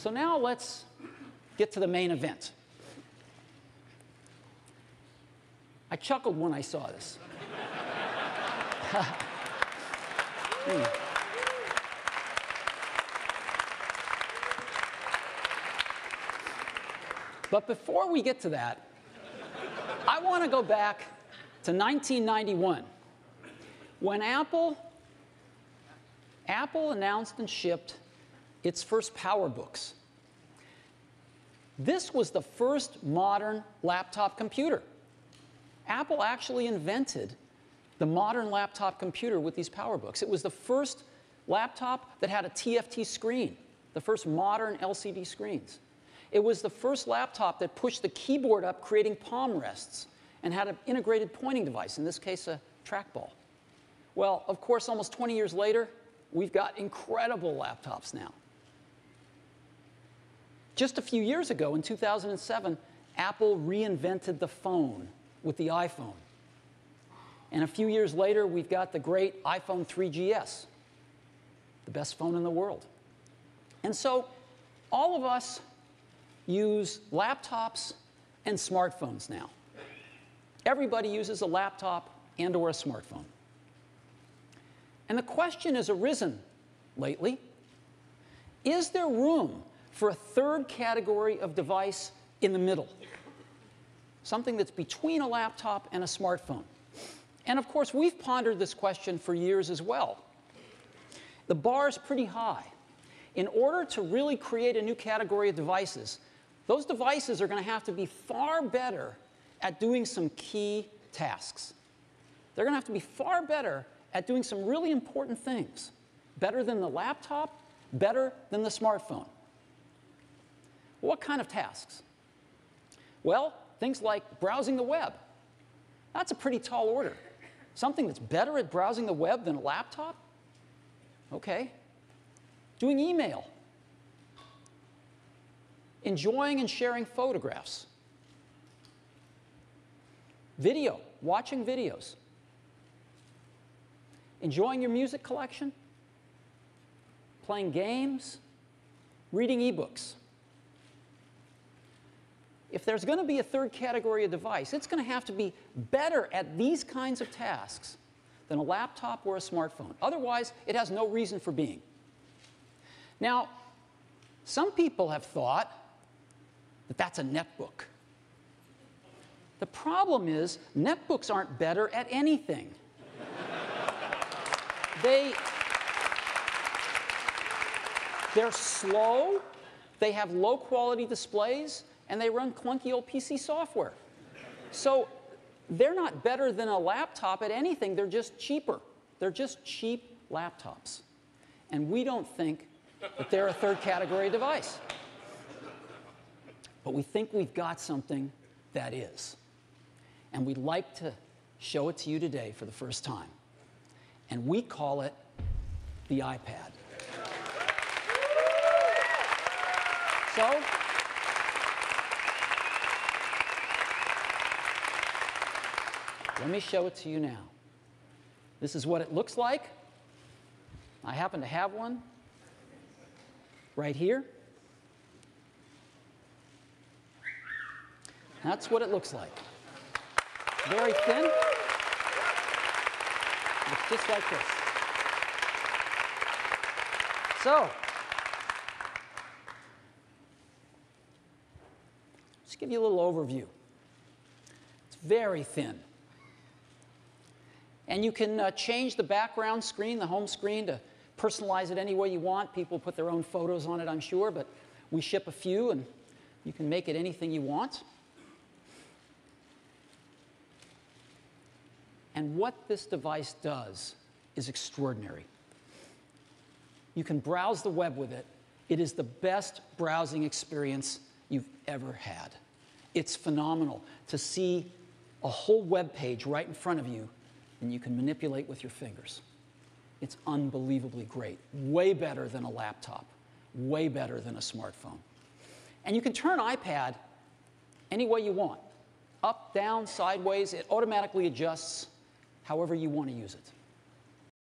So now let's get to the main event. I chuckled when I saw this. But before we get to that, I want to go back to 1991, when Apple announced and shipped its first PowerBooks. This was the first modern laptop computer. Apple actually invented the modern laptop computer with these PowerBooks. It was the first laptop that had a TFT screen, the first modern LCD screens. It was the first laptop that pushed the keyboard up, creating palm rests, and had an integrated pointing device, in this case, a trackball. Well, of course, almost 20 years later, we've got incredible laptops now. Just a few years ago, in 2007, Apple reinvented the phone with the iPhone. And a few years later, we've got the great iPhone 3GS, the best phone in the world. And so all of us use laptops and smartphones now. Everybody uses a laptop and or a smartphone. And the question has arisen lately, is there room for a third category of device in the middle? Something that's between a laptop and a smartphone. And of course, we've pondered this question for years as well. The bar is pretty high. In order to really create a new category of devices, those devices are going to have to be far better at doing some key tasks. They're going to have to be far better at doing some really important things. Better than the laptop, better than the smartphone. What kind of tasks? Well, things like browsing the web. That's a pretty tall order. Something that's better at browsing the web than a laptop? Okay. Doing email. Enjoying and sharing photographs. Video, watching videos. Enjoying your music collection. Playing games. Reading ebooks. If there's going to be a third category of device, it's going to have to be better at these kinds of tasks than a laptop or a smartphone. Otherwise, it has no reason for being. Now, some people have thought that that's a netbook. The problem is, netbooks aren't better at anything. They're slow, they have low-quality displays, and they run clunky old PC software. So they're not better than a laptop at anything, they're just cheaper. They're just cheap laptops. And we don't think that they're a third category device. But we think we've got something that is. And we'd like to show it to you today for the first time. And we call it the iPad. So, let me show it to you now. This is what it looks like. I happen to have one right here. That's what it looks like. Very thin. Looks just like this. So, just give you a little overview. It's very thin. And you can change the background screen, the home screen, to personalize it any way you want. People put their own photos on it, I'm sure, but we ship a few, and you can make it anything you want. And what this device does is extraordinary. You can browse the web with it. It is the best browsing experience you've ever had. It's phenomenal to see a whole web page right in front of you, and you can manipulate with your fingers. It's unbelievably great. Way better than a laptop. Way better than a smartphone. And you can turn iPad any way you want. Up, down, sideways. It automatically adjusts however you want to use it.